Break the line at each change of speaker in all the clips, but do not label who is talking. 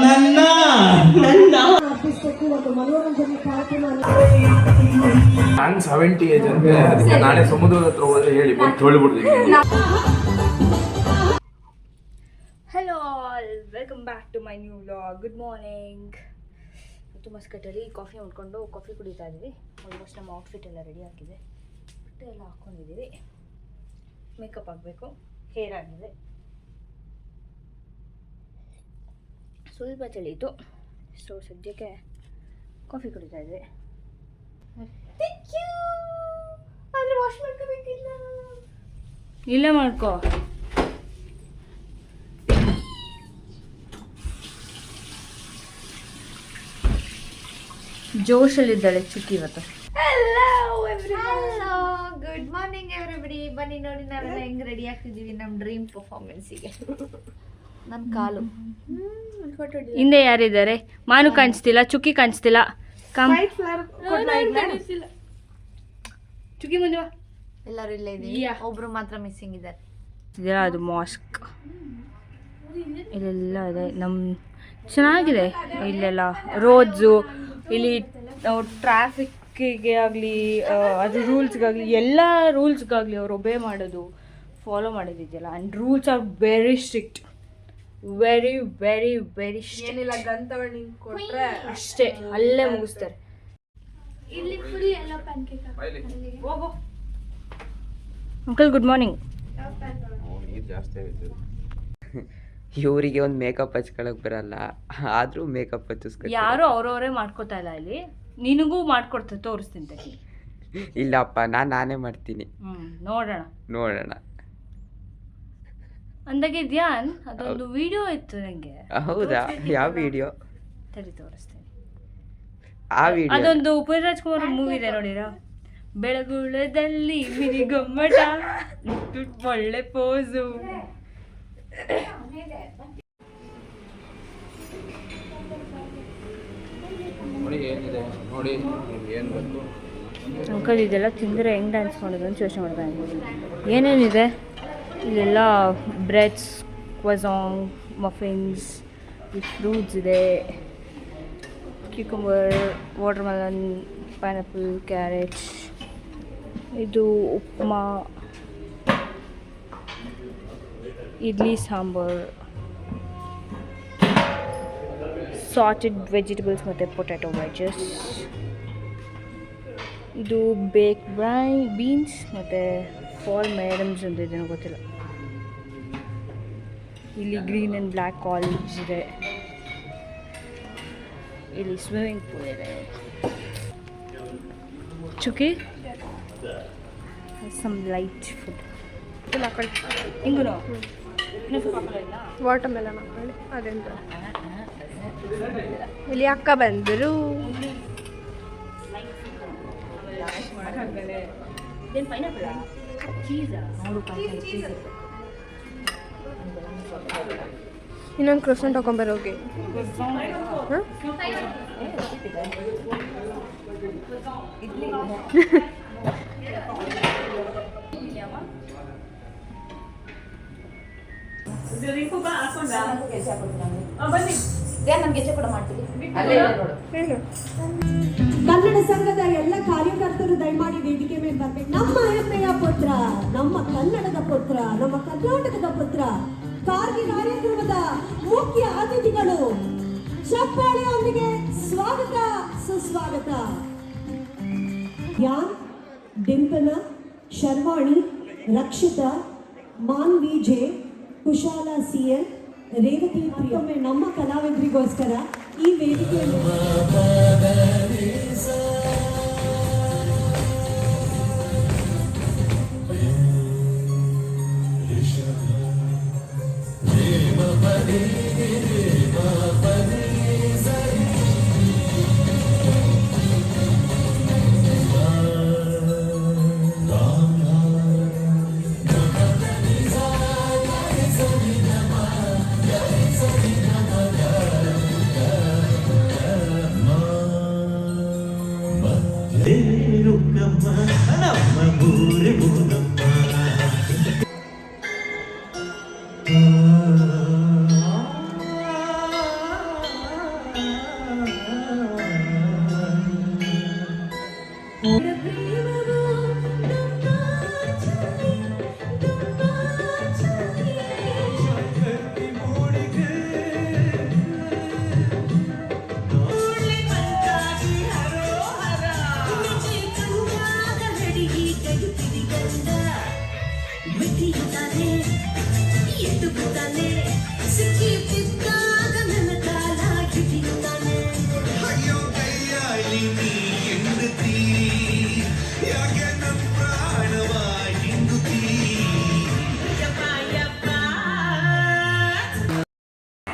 ನನ್ನ
ನಾನು 70 ಏಜ್ ಅಂತೆ, ಅದಕ್ಕೆ ನಾಳೆ ಸಮುದ್ರದ ಹತ್ರ ಹೋದ್ರೆ ಹೇಳಿ ಬಂದು ತೊಳಿಬಿಡ್ತೀನಿ.
Hello all, welcome back to my new vlog. Good morning. ಇವತ್ತು ಮಸ್ಕಟ್ಟಲ್ಲಿ ಕಾಫಿ ಮಾಡ್ಕೊಂಡು ಕಾಫಿ ಕುಡಿತಾ ಇದ್ದೀವಿ. ಆಲ್ಮೋಸ್ಟ್ ನಮ್ಮ ಔಟ್ಫಿಟ್ ಎಲ್ಲ ರೆಡಿ ಆಗಿದೆ, ಬಟ್ಟೆ ಎಲ್ಲ ಹಾಕ್ಕೊಂಡಿದ್ದೀವಿ. ಮೇಕಪ್ ಆಗಬೇಕು, ಹೇರ್ ಆಗಿದೆ. ಸ್ವಲ್ಪ ಚಳಿ ಇತ್ತು, ಸೊ ಸದ್ಯಕ್ಕೆ ಕಾಫಿ ಕುಡಿತಾ ಇದ್ವಿ. ಆದರೆ ವಾಶ್ ಮಾಡ್ಕೋಬೇಕಿಲ್ಲ, ಇಲ್ಲ ಮಾಡ್ಕೋ. ಜೋಶಲ್ಲಿದ್ದಾಳೆ ಚುಕ್ಕಿ ಇವತ್ತು.
Hello good morning everybody. ಬನ್ನಿ ನೋಡಿ ನಾವೆಲ್ಲ ಹೆಂಗ್ ರೆಡಿ ಆಗ್ತಿದ್ದೀವಿ ನಮ್ಮ ಡ್ರೀಮ್ ಪರ್ಫಾರ್ಮೆನ್ಸಿಗೆ. ನನ್ನ ಕಾಲು
ಹಿಂದೆ ಯಾರಿದ್ದಾರೆ? ಮಾನು ಕಾಣಿಸ್ತಿಲ್ಲ, ಚುಕ್ಕಿ ಕಾಣಿಸ್ತಿಲ್ಲ. ಚುಕ್ಕಿ ಮುಂದೆ ಬಾ.
ಎಲ್ಲರೂ ಇಲ್ಲೇ ಇದ್ದೀವಿ, ಒಬ್ರು ಮಾತ್ರ ಮಿಸ್ಸಿಂಗ್ ಇದ್ದಾರೆ.
ಇದೆಲ್ಲ ಅದು ಮಾಸ್ಕ್, ಇಲ್ಲೆಲ್ಲ ಇದೆ. ನಮ್ಮ ಚೆನ್ನಾಗಿದೆ ಇಲ್ಲೆಲ್ಲ ರೋಡ್ಸು. ಇಲ್ಲಿ ನಾವು ಟ್ರಾಫಿಕ್ಕಿಗೆ ಆಗಲಿ ಅದು ರೂಲ್ಸ್ಗಾಗಲಿ ಎಲ್ಲ ರೂಲ್ಸ್ಗಾಗಲಿ ಅವ್ರು ಒಬೇ ಮಾಡೋದು, ಫಾಲೋ ಮಾಡೋದಿದೆಯಲ್ಲ. And rules are very strict, very very very
ಏನಿಲ್ಲ, ಗನ್ ತಗೊಂಡು ಕೊಟ್ರೆ
ಅಷ್ಟೇ, ಅಲ್ಲೇ ಮುಗಿಸ್ತಾರೆ.
ಇಲ್ಲಿ full yellow pancake.
Uncle good morning.
ಇವರಿಗೆ ಒಂದು ಮೇಕಪ್ ಹಚ್ಕೊಳಕ್ ಬರಲ್ಲ, ಆದ್ರೂ ಮೇಕಪ್ ಹಚ್ಚಿಸ್ಕೊ.
ಯಾರು ಅವ್ರವರೇ ಮಾಡ್ಕೋತಾ ಇಲ್ಲ ಇಲ್ಲಿ. ನಿನಗೂ ಮಾಡ್ಕೊಡ್ತಾರೆ, ತೋರಿಸ್ತೀನಿ ತಗಿ.
ಇಲ್ಲಪ್ಪ, ನಾನೇ ಮಾಡ್ತೀನಿ. ನೋಡೋಣ.
ಅಂದಾಗೆ ಧ್ಯಾನ್ ಅದೊಂದು ವಿಡಿಯೋ ಇತ್ತು ನನಗೆ.
ಹೌದಾ? ಯಾವ ವಿಡಿಯೋ?
ತಡಿ ತೋರಿಸ್ತೀನಿ.
ಆ ವಿಡಿಯೋ
ಅದೊಂದು ಪುನೀತ್ ರಾಜ್ಕುಮಾರ್ ಮೂವಿ ಇದೆ ನೋಡಿರಾ? ಬೆಳಗುಳದಲ್ಲಿ ಮಿನಿಗೊಮ್ಮಟ, ಒಳ್ಳೆ ಪೋಸು.
ನೋಡಿ ಏನಿದೆ, ನೋಡಿ ಏನು ಬೇಕು.
ಅಂಕಲ್ ಇದೆಲ್ಲ ತಿಂದರೆ ಹೆಂಗೆ ಡ್ಯಾನ್ಸ್ ಮಾಡೋದು ಅಂತ ಯೋಚನೆ ಮಾಡ್ತಾ ಇದ್ದೀನಿ. ಏನೇನಿದೆ ಇಲ್ಲೆಲ್ಲ? ಬ್ರೆಡ್ಸ್, ಕ್ವಸಾಂಗ್, ಮಫಿನ್ಸ್, ಫ್ರೂಟ್ಸ್ ಇದೆ, ಕ್ಯೂಕಂಬರ್, ವಾಟರ್ಮೆಲನ್, ಪೈನಾಪಲ್, ಕ್ಯಾರೆಟ್. ಇದು ಉಪ್ಮಾ, ಇಡ್ಲಿ ಸಾಂಬಾರ್, ಸಾಟೆಡ್ ವೆಜಿಟೇಬಲ್ಸ್ ಮತ್ತು ಪೊಟ್ಯಾಟೊ ವೆಜಸ್. ಇದು ಬೇಕ್ ಬೀನ್ಸ್ ಮತ್ತು ಫಾಲ್ ಮೇಡಮ್ಸ್ ಅಂತ ಇದೆ, ಗೊತ್ತಿಲ್ಲ. ಇಲ್ಲಿ ಗ್ರೀನ್ ಆ್ಯಂಡ್ ಬ್ಲ್ಯಾಕ್ ಆಲಿವ್ಸ್ ಇದೆ. ಇಲ್ಲಿ ಸ್ವಿಮ್ಮಿಂಗ್ ಪೂಲ್ ಇದೆ. ಚುಕ್ಕಿ ಸಮ್ ಲೈಟ್ ಫುಡ್ ಹಿಂಗೂ
ವಾಟರ್ ಮೆಲನ್ ಹಾಕೊಳ್ಳಿ. ಅದೆಂತ ಇಲ್ಲಿ ಅಕ್ಕ ಬಂದರು. ಇನ್ನೊಂದು ಕ್ರೋಸೆಂಟ್ ತಗೊಂಬರೋಗಿ.
ಕನ್ನಡ ಸಂಘದ ಎಲ್ಲ ಕಾರ್ಯಕರ್ತರು ದಯಮಾಡಿ ವೇದಿಕೆ ಮೇಲೆ ಬರ್ಬೇಕು. ನಮ್ಮ ಹೆಮ್ಮೆಯ ಪುತ್ರ, ನಮ್ಮ ಕನ್ನಡದ ಪುತ್ರ, ನಮ್ಮ ಕರ್ನಾಟಕದ ಪುತ್ರ, ಕಾರ್ಗಿಲ್ ಕಾರ್ಯಕ್ರಮದ ಮುಖ್ಯ ಅತಿಥಿಗಳು. ಚಪ್ಪಾಳೆಯೊಂದಿಗೆ ಸ್ವಾಗತ, ಸುಸ್ವಾಗತ. ಯಾನ್, ಡಿಂಪನ, ಶರ್ವಾಣಿ, ರಕ್ಷಿತಾ, ಮಾನ್ವಿ ಜೆ, ಕುಶಾಲ ಸಿಎನ್, ರೇವತಿ ಪ್ರಿಯೊಮ್ಮೆ ನಮ್ಮ ಕಲಾವಿದರಿಗೋಸ್ಕರ ಈ ವೇದಿಕೆಯಲ್ಲಿ ಮಿತಿಯುತ್ತಾನೆ ಎದ್ದು ಬಿದ್ದಾನೆ ಸಿಕ್ಕಿ ಬಿದ್ದಾಗ ನನ್ನ ಕಾಲ ಹಿಡಿಯುತ್ತಾನೆ
ಅಯ್ಯೋ ಕೈಯಾಳಿ ನೀ ಎಂದುತ್ತೀ ಯಾಕೆ ನಮ್ಮ ಪ್ರಾಣವ ಹಿಂದುತ್ತೀ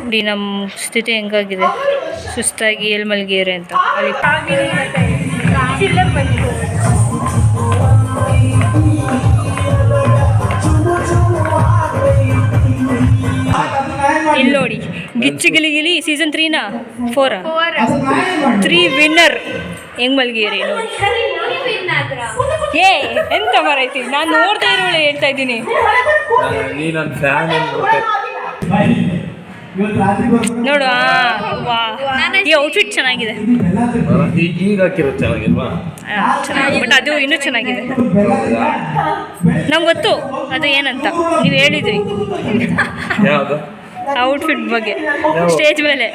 ನೋಡಿ ನಮ್ಮ ಸ್ಥಿತಿ ಹೆಂಗಾಗಿದೆ, ಸುಸ್ತಾಗಿ ಎಲ್ಲಿ ಮಲಗಿದ್ರೆ ಅಂತ. ಅಲ್ಲಿ ಇಲ್ಲಿ ನೋಡಿ, ಗಿಚ್ಚಿ ಗಿಲಿ ಸೀಸನ್ 3ನಾ 4 3 ವಿನ್ನರ್ ಹೆಂಗ್ ಮಲಗಿರಿ ನೋಡಿ. ಏ ಎಂತ ಮರೈತಿ, ನಾನು ನೋಡ್ತಾ ಇರೋಳೆ ಹೇಳ್ತಾ ಇದ್ದೀನಿ.
ನೀ ನನ್ನ ಫ್ಯಾನ್
ನೋಡು, ವಾ, ಈ ಔಟ್ಫಿಟ್ ಚೆನ್ನಾಗಿದೆ.
ಈಗ ಹಾಕಿರೋದು ಚೆನ್ನಾಗಿಲ್ವಾ?
ಚೆನ್ನಾಗಿ, ಬಟ್ ಅದು ಇನ್ನೂ ಚೆನ್ನಾಗಿದೆ. ನಮ್ಗೆ ಗೊತ್ತು ಅದು ಏನಂತ, ನೀವು ಹೇಳಿದ್ರಿ
ಯಾವುದು
ಔಟ್ಫಿಟ್ ಬಗ್ಗೆ ಸ್ಟೇಜ್ ಮೇಲೆ.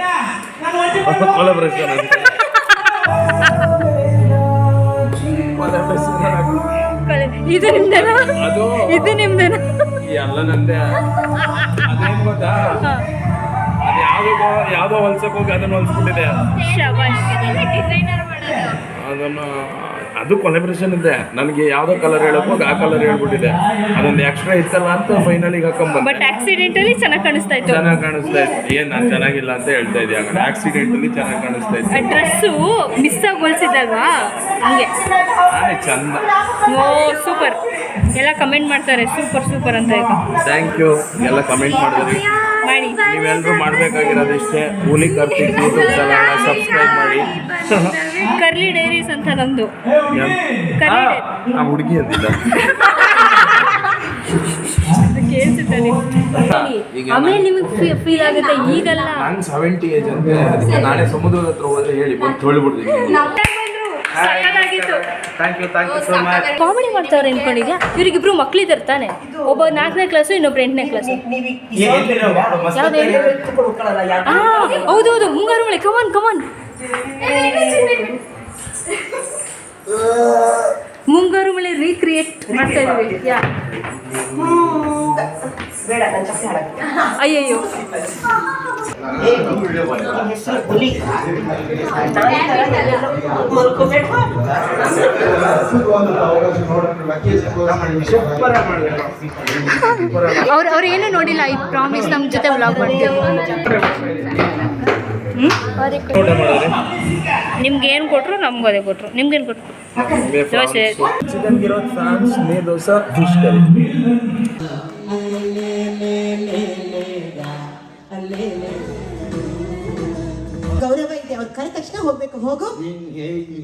ಇದು ನಿಮ್ದೇನಾ? ಇದು ನಿಮ್ದೇನಾ?
ಎಲ್ಲ ನಂದೆ. ಅದೇನ್ ಗೊತ್ತಾ, ಅದು ಯಾವುದೋ ಹೊಲ್ಸಕ್ಕೆ ಹೋಗಿ ಅದನ್ನು ಹೊಲ್ಸ್ಬಿಟ್ಟಿದೆ. ಅದನ್ನು ಅದು ಕೊಲೆಬ್ರೇಷನ್ ಇದೆ. ನನಗೆ ಯಾವುದೋ ಕಲರ್ ಹೇಳಕ್ ಹೋಗಿ ಆ ಕಲರ್ ಹೇಳ್ಬಿಟ್ಟಿದೆ. ಅದೊಂದು ಎಕ್ಸ್ಟ್ರಾ ಇತ್ತಲ್ಲ ಅಂತ ಫೈನಲಿಗೆ ಹಾಕೊಂಡ್ಬಂದೆ.
ಬಟ್ ಆಕ್ಸಿಡೆಂಟಲ್ಲಿ ಚೆನ್ನಾಗಿ ಕಾಣಿಸ್ತಾ ಇತ್ತು.
ಚೆನ್ನಾಗಿ ಕಾಣಿಸ್ತಾ ಇತ್ತು. ಏನ್ ನಾನು ಚೆನ್ನಾಗಿಲ್ಲ ಅಂತ ಹೇಳ್ತಾ ಇದ್ದೆ. ಆಗ ಆಕ್ಸಿಡೆಂಟಲ್ಲಿ ಚೆನ್ನಾಗಿ ಕಾಣಿಸ್ತಾ ಇತ್ತು.
ಆ ಡ್ರೆಸ್ಸು ಮಿಸ್ ಆಗಿ ಹೊಲ್ಸಿದ್ದಲ್ವಾ, ಹಂಗೆ.
ನಾನೇ ಚಂದ.
ಓ ಸೂಪರ್, ಎಲ್ಲ ಕಮೆಂಟ್ ಮಾಡ್ತಾರೆ ಸೂಪರ್ ಸೂಪರ್ ಅಂತ. ಈಗ
ಥ್ಯಾಂಕ್ ಯು ಎಲ್ಲ ಕಮೆಂಟ್ ಮಾಡಿದ್ರಿ.
ಮಾಡಿ,
ನೀವೆಲ್ಲರೂ ಮಾಡಬೇಕಾಗಿರೋದಿಷ್ಟೇ, ಹುಲಿ ಕಾರ್ತಿಕ್ ಯೂಟ್ಯೂಬ್ ಚಾನಲ್ನ ಸಬ್ಸ್ಕ್ರೈಬ್ ಮಾಡಿ.
ಕರ್ಲಿ ಡೈರೀಸ್ ಅಂತ ನಮ್ದು.
ಆ ಹುಡುಗಿ ಅಂತಿದ್ದ.
ಕೇಳಿಸುತ್ತೆ ಆಮೇಲೆ ನಿಮಗೆ ಫೀಲ್ ಆಗುತ್ತೆ. ಈಗಲ್ಲ
ನಾನು 70 ಏಜ್ ಅಂತೆ, ಅದಕ್ಕೆ ನಾಳೆ ಸಮುದ್ರದ ಹತ್ರ ಹೋದ್ರೆ ಹೇಳಿ ಬಂದು ತೊಳ್ಬಿಡ್ತೀನಿ. Thank you so much.
Comedy ಮಾಡ್ತಾವ್ರೆ ಅನ್ಕೊಂಡಿದ್ಯಾ? ಇವ್ರಿಗಿಬ್ರು ಮಕ್ಳಿದ್ದಾರೆ ತಾನೆ, ಒಬ್ಬ 4ನೇ ಕ್ಲಾಸು, ಇನ್ನೊಬ್ರು 8ನೇ ಕ್ಲಾಸು. ಹೌದೌದು, ಮುಂಗಾರು ಮಳೆ. ಕಮಾನ್ ಮುಂಗಾರು ಮಳೆ ರೀಕ್ರಿಯೇಟ್ ಮಾಡ್ತಾ ಇದ್ವಿ. ಅಯ್ಯಯ್ಯೋ, ಅವ್ರು ಏನೂ ನೋಡಿಲ್ಲ. ಈ ಪ್ರಾಮಿಸ್ ನಮ್ಮ ಜೊತೆ ವ್ಲಾಗ್ ಮಾಡ್ತೀವಿ. ನಿಮ್ಗೆ ಏನು ಕೊಟ್ಟರು ನಮ್ಗೆ ಅದೇ ಕೊಟ್ಟರು. ನಿಮ್ಗೇನು ಕೊಟ್ಟರು? ದೋಸೆ.
ಚಿಕನ್ ಗಿರೋತ್ ಫ್ರಾನ್ಸ್ ನೀರ್ ದೋಸೆ ಫಿಶ್ ಕರಿ.
ಗೌರವ ಇದೆ, ಅವ್ರು ಕರೆದ ತಕ್ಷಣ ಹೋಗ್ಬೇಕು. ಹೋಗು.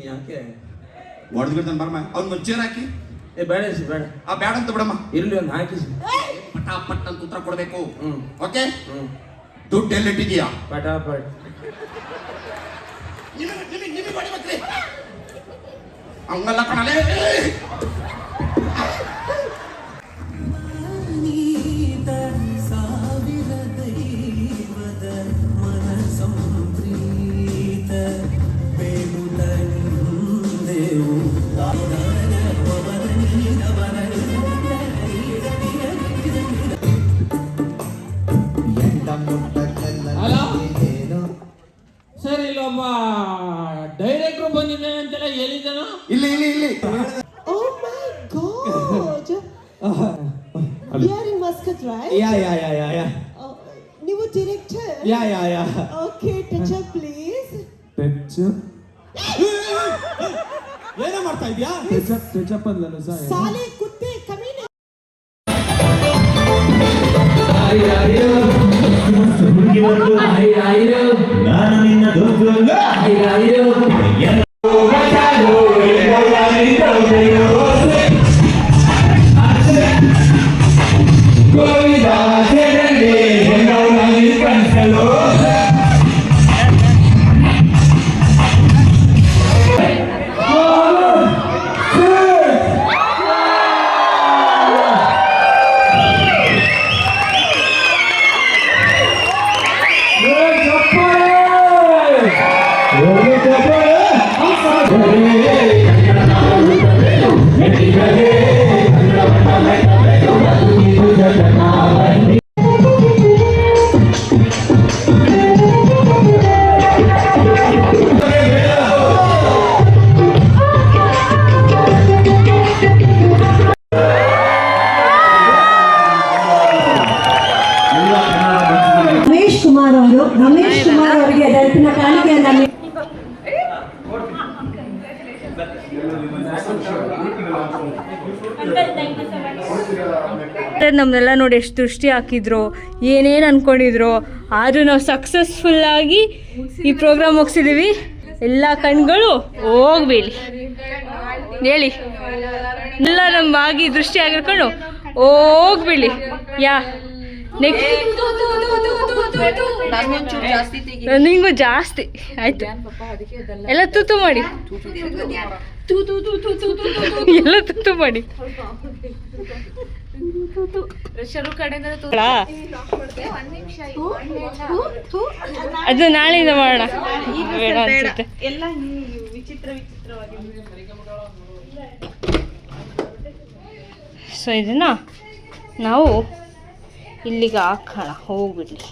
ಯಾಕೆ ಹೊಡೆದ್ಬಿಡ್ತಾನೆ ಬರಮ್ಮ. ಅವ್ನು ಮುಂಚೆರ್ ಹಾಕಿ.
ಬೇಡ ಬೇಡ,
ಆ ಬೇಡ ಅಂತ ಬಿಡಮ್ಮ.
ಇರ್ಲಿ ಒಂದು ಹಾಕಿ.
ಪಟಾಪಟ್ ಅಂತ ಉತ್ತರ ಕೊಡಬೇಕು. ಓಕೆ, ದುಡ್ಡು ಎಲ್ಲಿಟ್ಟಿದೀಯಾ?
ಪಟಾಪಟ್.
ನಿಮಗೆ ಹೊಡಿಬೇಕ್ರಿ, ಹಂಗಲ್ಲ ಕಣಲೇ.
ಸರ್, ಇಲ್ಲೊಬ್ಬ ಡೈರೆಕ್ಟ್ರು ಬಂದಿದ್ದಾನೆ ಅಂತೆಲ್ಲ ಹೇಳಿದ್ದಾನ?
ಇಲ್ಲಿ
Oh my God! You are in Muscat, right?
Yeah.
ನೀವು director?
Yeah.
Okay, touch up please.
ಏನೋ ಮಾಡ್ತಾ ಇದ್ಯಾ? ಸಾಲೆ ಕುತ್ತೆ ಕಮೀನೆ.
ನಾನು ನಿನ್ನ ದೋಸ್ತ.
Good job.
ರಮೇಶ್ ಕುಮಾರ್ ಅವರಿಗೆ ದರ್ಶನ ಕಾಣಿಕೆಯನ್ನ
ನಮ್ಮನ್ನೆಲ್ಲ ನೋಡಿ ಎಷ್ಟು ದೃಷ್ಟಿ ಹಾಕಿದ್ರು, ಏನೇನು ಅಂದ್ಕೊಂಡಿದ್ರು, ಆದರೂ ನಾವು ಸಕ್ಸಸ್ಫುಲ್ಲಾಗಿ ಈ ಪ್ರೋಗ್ರಾಮ್ ಮುಗಿಸಿದ್ದೀವಿ. ಎಲ್ಲ ಕಣ್ಗಳು ಹೋಗ್ಬೇಡಿ ಹೇಳಿ, ಎಲ್ಲ ನಮ್ಮ ಆಗಿ ದೃಷ್ಟಿ ಆಗಿರ್ಕೊಂಡು ಹೋಗ್ಬೇಡಿ. ನೆಕ್ಸ್ಟ್ ನಿಂಗೂ ಜಾಸ್ತಿ ಆಯ್ತು. ಎಲ್ಲ ತೂತು ಮಾಡಿ, ಎಲ್ಲ ತೂತು ಮಾಡಿ. ಅದು ನಾಳೆಯಿಂದ ಮಾಡೋಣ. ಬೇಡ ಅನ್ಸುತ್ತೆ. ಸೊ ಇದನ್ನ ನಾವು ಇಲ್ಲಿಗೆ ಹಾಕೋಣ, ಹೋಗ್ಬಿಡ್ಲಿ.